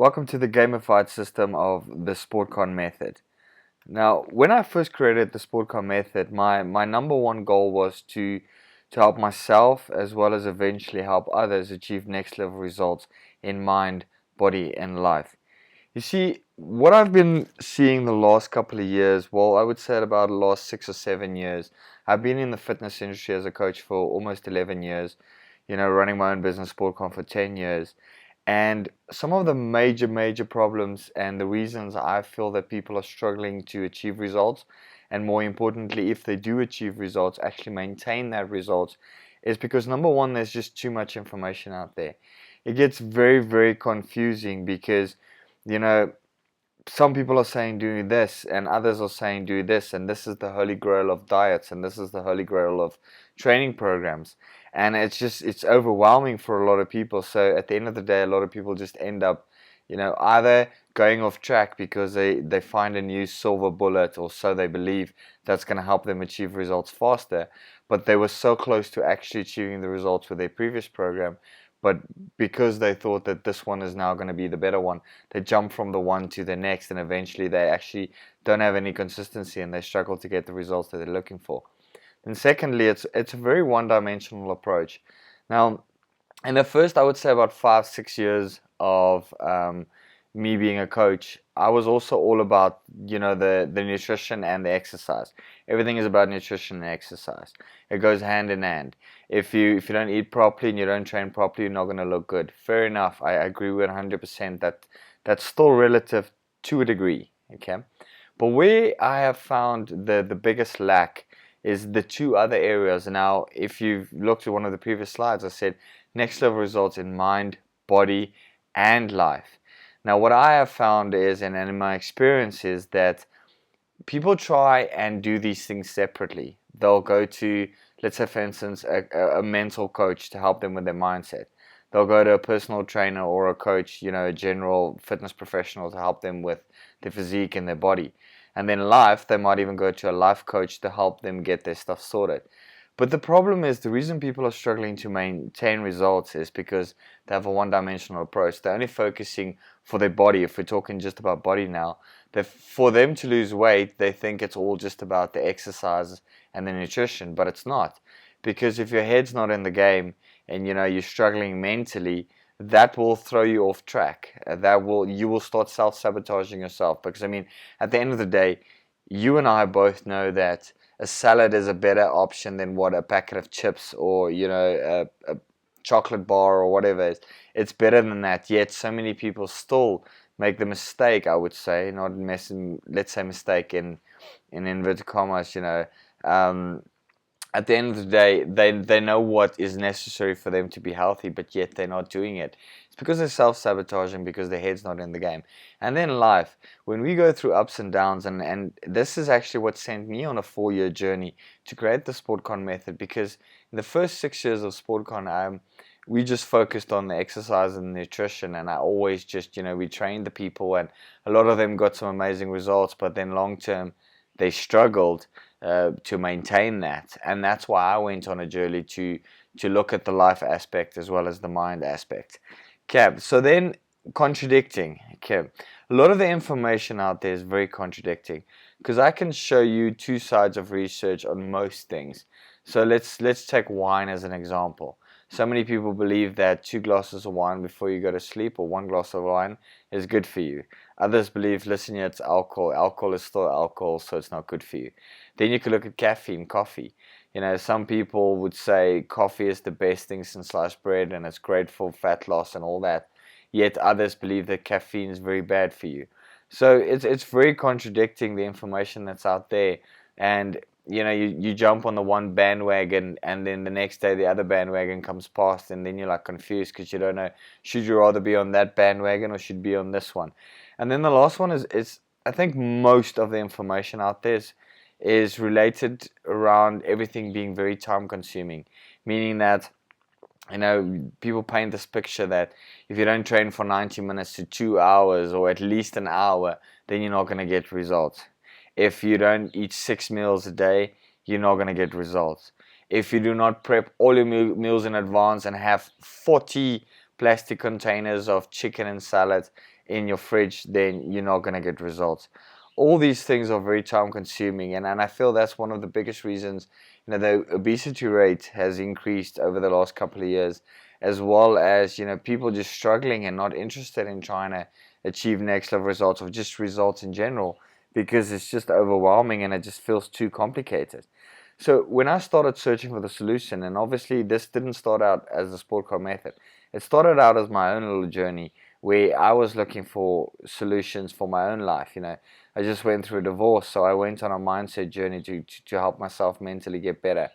Welcome to the gamified system of the Sportcon Method. Now, when I first created the Sportcon Method, my number one goal was to help myself as well as eventually help others achieve next level results in mind, body, and life. You see, what I've been seeing the last couple of years, well, I would say about the last 6 or 7 years, I've been in the fitness industry as a coach for almost 11 years, running my own business, Sportcon, for 10 years. And some of the major problems and the reasons I feel that people are struggling to achieve results, and more importantly, if they do achieve results, actually maintain that results, is because number one, there's just too much information out there. It gets very confusing because, you know, some people are saying do this and others are saying do this, and this is the holy grail of diets and this is the holy grail of training programs, and it's overwhelming for a lot of people. So at the end of the day, a lot of people just end up either going off track because they find a new silver bullet, or so they believe, that's going to help them achieve results faster, but they were so close to actually achieving the results with their previous program, but because they thought that this one is now going to be the better one, they jump from the one to the next, and eventually they actually don't have any consistency and they struggle to get the results that they're looking for. And secondly, it's a very one-dimensional approach. Now, in the first, I would say about 5 6 years of me being a coach, I was also all about the nutrition and the exercise. Everything is about nutrition and exercise. It goes hand in hand. If you don't eat properly and you don't train properly, you're not going to look good. Fair enough. I agree with 100% that that's still relative to a degree. Okay, but where I have found the biggest lack is the two other areas. Now, if you've looked at one of the previous slides, I said next level results in mind, body, and life. Now, what I have found is, and in my experience, is that people try and do these things separately. They'll go to, let's say, for instance, a mental coach to help them with their mindset. They'll go to a personal trainer or a coach, a general fitness professional to help them with their physique and their body. And then life, they might even go to a life coach to help them get their stuff sorted. But the problem is, the reason people are struggling to maintain results is because they have a one-dimensional approach. They're only focusing for their body. If we're talking just about body now, for them to lose weight, they think it's all just about the exercise and the nutrition, but it's not. Because if your head's not in the game and you're struggling mentally, that will throw you off track. You will start self-sabotaging yourself. Because at the end of the day, you and I both know that a salad is a better option than what a packet of chips or a chocolate bar or whatever is. It's better than that. Yet so many people still make the mistake, I would say, let's say mistake in inverted commas. At the end of the day, they know what is necessary for them to be healthy, but yet they're not doing it. It's because they're self-sabotaging, because their head's not in the game. And then life, when we go through ups and downs, and this is actually what sent me on a 4-year journey to create the Sportcon Method, because in the first 6 years of Sportcon, we just focused on the exercise and nutrition, and I always just, we trained the people, and a lot of them got some amazing results, but then long term, they struggled to maintain that, and that's why I went on a journey to look at the life aspect as well as the mind aspect. Okay, so then contradicting. Okay, a lot of the information out there is very contradicting, because I can show you two sides of research on most things. So let's take wine as an example. So many people believe that 2 glasses of wine before you go to sleep, or 1 glass of wine, is good for you. Others believe, listen here, it's alcohol. Alcohol is still alcohol, so it's not good for you. Then you could look at caffeine, coffee. Some people would say coffee is the best thing since sliced bread and it's great for fat loss and all that. Yet others believe that caffeine is very bad for you. So it's very contradicting, the information that's out there. And you jump on the one bandwagon, and then the next day the other bandwagon comes past, and then you're like confused because you don't know, should you rather be on that bandwagon or should you be on this one. And then the last one is I think most of the information out there is related around everything being very time consuming, meaning that people paint this picture that if you don't train for 90 minutes to 2 hours or at least an hour, then you're not going to get results. If you don't eat 6 meals a day, you're not going to get results. If you do not prep all your meals in advance and have 40 plastic containers of chicken and salad in your fridge, then you're not going to get results. All these things are very time consuming, and I feel that's one of the biggest reasons, the obesity rate has increased over the last couple of years, as well as, people just struggling and not interested in trying to achieve next level results, or just results in general, because it's just overwhelming and it just feels too complicated. So when I started searching for the solution, and obviously this didn't start out as the Sportcon method, it started out as my own little journey where I was looking for solutions for my own life. I just went through a divorce, so I went on a mindset journey to help myself mentally get better.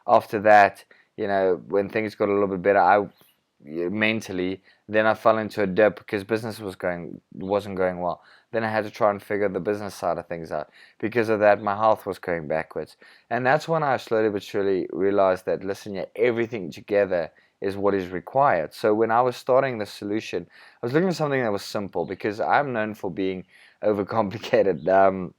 After that, when things got a little bit better, mentally, then I fell into a dip because business wasn't going well. Then I had to try and figure the business side of things out. Because of that, my health was going backwards. And that's when I slowly but surely realized that, listen, yeah, everything together is what is required. So when I was starting the solution, I was looking for something that was simple, because I'm known for being overcomplicated.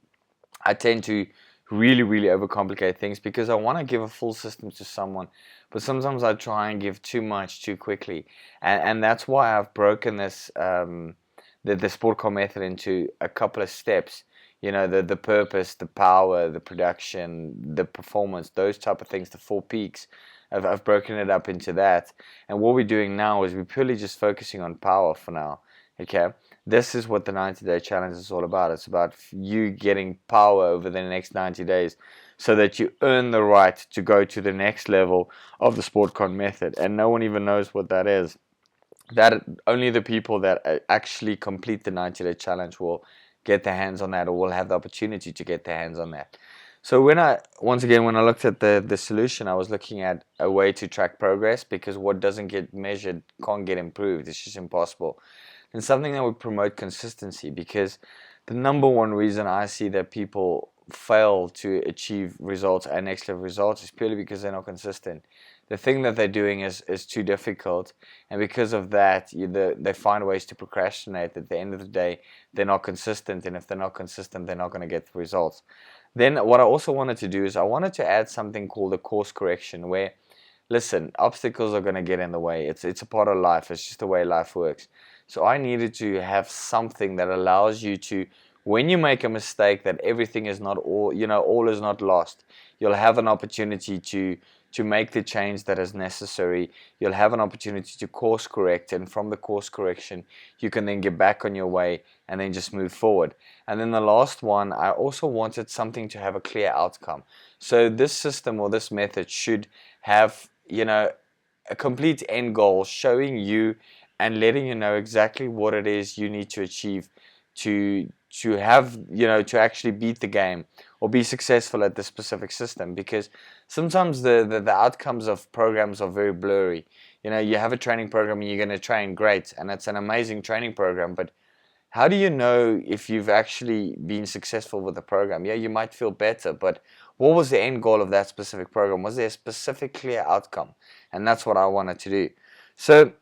I tend to really, really overcomplicate things because I want to give a full system to someone, but sometimes I try and give too much too quickly, and that's why I've broken this the Sportcon method into a couple of steps. The purpose, the power, the production, the performance, those type of things, the 4 peaks. I've broken it up into that, and what we're doing now is we're purely just focusing on power for now. Okay, this is what the 90-day challenge is all about. It's about you getting power over the next 90 days so that you earn the right to go to the next level of the Sportcon method. And no one even knows what that is. That only the people that actually complete the 90-day challenge will get their hands on that, or will have the opportunity to get their hands on that. So when I looked at the solution, I was looking at a way to track progress, because what doesn't get measured can't get improved. It's just impossible. And something that would promote consistency, because the number one reason I see that people fail to achieve results and next level results is purely because they're not consistent. The thing that they're doing is too difficult, and because of that, they find ways to procrastinate. At the end of the day, they're not consistent, and if they're not consistent, they're not going to get the results. Then what I also wanted to do is I wanted to add something called a course correction, where, listen, obstacles are going to get in the way. It's a part of life. It's just the way life works. So I needed to have something that allows you to, when you make a mistake, that everything is not all is not lost. You'll have an opportunity to make the change that is necessary. You'll have an opportunity to course correct, and from the course correction, you can then get back on your way and then just move forward. And then the last one, I also wanted something to have a clear outcome. So this system, or this method, should have, a complete end goal, showing you and letting you know exactly what it is you need to achieve to have, to actually beat the game or be successful at the specific system. Because sometimes the outcomes of programs are very blurry. You have a training program and you're going to train great, and it's an amazing training program, but how do you know if you've actually been successful with the program? Yeah, you might feel better, but what was the end goal of that specific program? Was there a specific clear outcome? And that's what I wanted to do. So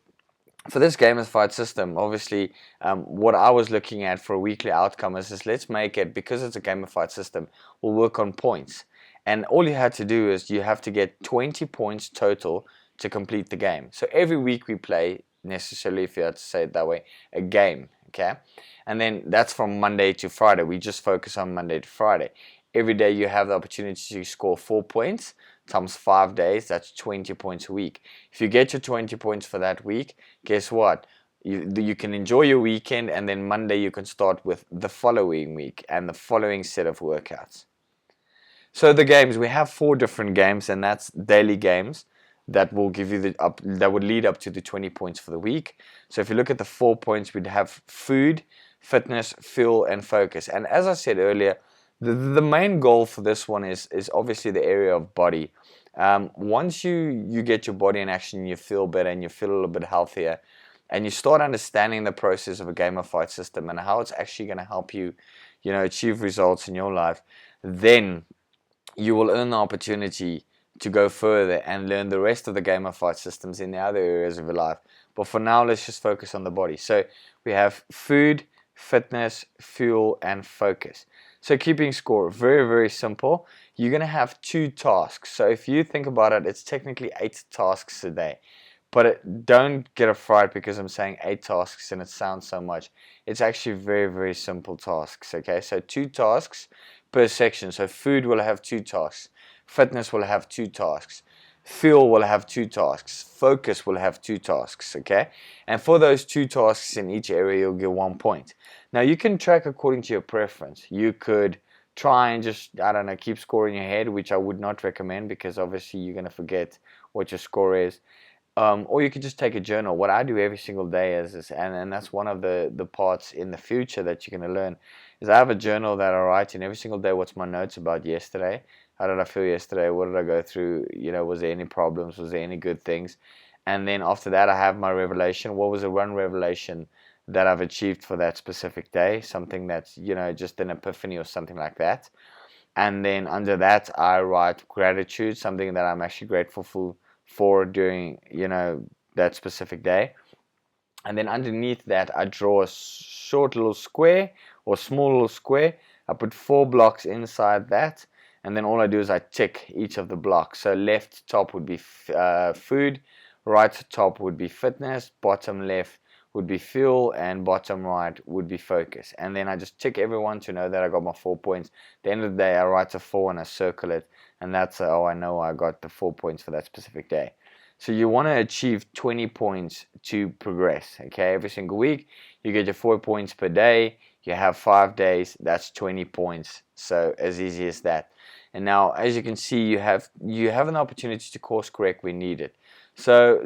for this gamified system, obviously, what I was looking at for a weekly outcome is let's make it, because it's a gamified system, we'll work on points. And all you had to do is you have to get 20 points total to complete the game. So every week we play, necessarily, if you had to say it that way, a game, okay? And then that's from Monday to Friday. We just focus on Monday to Friday. Every day you have the opportunity to score 4 points times 5 days. That's 20 points a week. If you get your 20 points for that week, guess what? You can enjoy your weekend, and then Monday you can start with the following week and the following set of workouts. So the games, we have 4 different games, and that's daily games that will give you that would lead up to the 20 points for the week. So if you look at the 4 points, we'd have food, fitness, fuel, and focus. And as I said earlier, the main goal for this one is obviously the area of body. Once you get your body in action, you feel better and you feel a little bit healthier, and you start understanding the process of a gamified system and how it's actually going to help you, achieve results in your life, then you will earn the opportunity to go further and learn the rest of the gamified systems in the other areas of your life. But for now, let's just focus on the body. So we have food, fitness, fuel, and focus. So keeping score, very, very simple. You're going to have 2 tasks. So if you think about it, it's technically 8 tasks a day. But don't get a fright because I'm saying 8 tasks and it sounds so much. It's actually very, very simple tasks, okay? So 2 tasks per section. So food will have 2 tasks. Fitness will have 2 tasks. Feel will have 2 tasks. Focus will have 2 tasks, okay? And for those 2 tasks in each area, you'll get 1 point. Now, you can track according to your preference. You could try and just, I don't know, keep score in your head, which I would not recommend because obviously you're going to forget what your score is. Or you could just take a journal. What I do every single day is and that's one of the parts in the future that you're going to learn, is I have a journal that I write in every single day. What's my notes about yesterday? How did I feel yesterday? What did I go through? You know, was there any problems? Was there any good things? And then after that, I have my revelation. What was the one revelation that I've achieved for that specific day? Something that's, you know, just an epiphany or something like that. And then under that, I write gratitude, something that I'm actually grateful for during, you know, that specific day. And then underneath that, I draw a short little square or small little square. I put 4 blocks inside that, and then all I do is I tick each of the blocks. So left top would be food, right top would be fitness, bottom left would be fuel, and bottom right would be focus. And then I just tick everyone to know that I got my 4 points. At the end of the day, I write a 4 and I circle it, and that's how I know I got the 4 points for that specific day. So you want to achieve 20 points to progress, okay? Every single week, you get your 4 points per day. You have 5 days, that's 20 points. So as easy as that. And now, as you can see, you have an opportunity to course correct when needed. So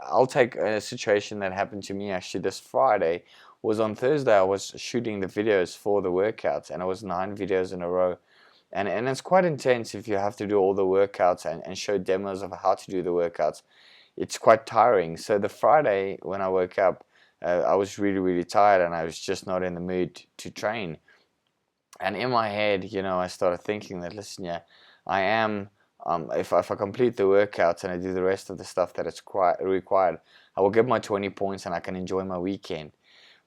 I'll take a situation that happened to me actually this Friday. Was on Thursday. I was shooting the videos for the workouts, and it was 9 videos in a row. And it's quite intense if you have to do all the workouts and show demos of how to do the workouts. It's quite tiring. So the Friday when I woke up, I was really, really tired and I was just not in the mood to train. And in my head, you know, I started thinking that, listen, yeah, I am, if I complete the workouts and I do the rest of the stuff that is required, I will get my 20 points and I can enjoy my weekend.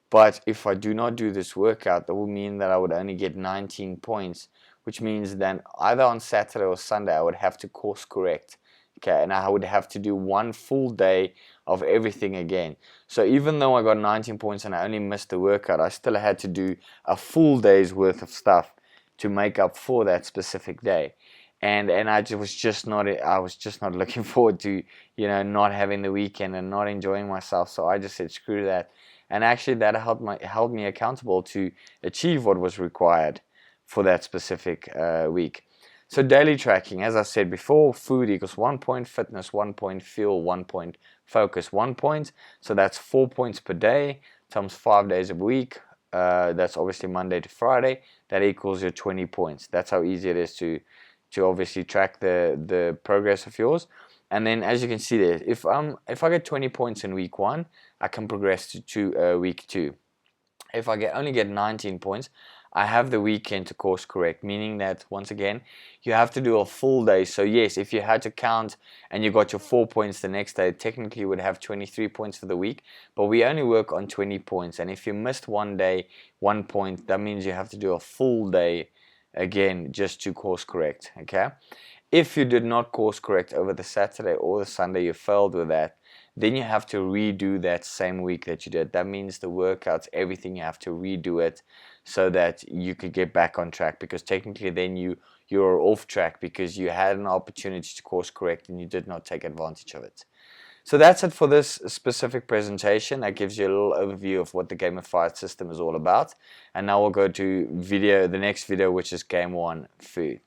But if I do not do this workout, that will mean that I would only get 19 points, which means then either on Saturday or Sunday I would have to course correct. Okay, and I would have to do 1 full day of everything again. So even though I got 19 points and I only missed the workout, I still had to do a full day's worth of stuff to make up for that specific day. And I was just not looking forward to, you know, not having the weekend and not enjoying myself. So I just said screw that. And actually that held me accountable to achieve what was required for that specific week. So daily tracking, as I said before, food equals 1 point, fitness 1 point, fuel 1 point, focus 1 point. So that's 4 points per day times 5 days a week. That's obviously Monday to Friday. That equals your 20 points. That's how easy it is to obviously track the progress of yours. And then as you can see there, if I get 20 points in week 1, I can progress to week 2. If I only get 19 points, I have the weekend to course correct, meaning that once again you have to do a full day. So yes, if you had to count and you got your 4 points the next day, technically you would have 23 points for the week, but we only work on 20 points. And if you missed one day, 1 point, that means you have to do a full day again just to course correct. Okay, if you did not course correct over the Saturday or the Sunday, you failed with that, then you have to redo that same week that you did. That means the workouts, everything, you have to redo it so that you could get back on track, because technically then you're off track because you had an opportunity to course correct and you did not take advantage of it. So that's it for this specific presentation. That gives you a little overview of what the gamified system is all about. And now we'll go to the next video, which is game 1, food.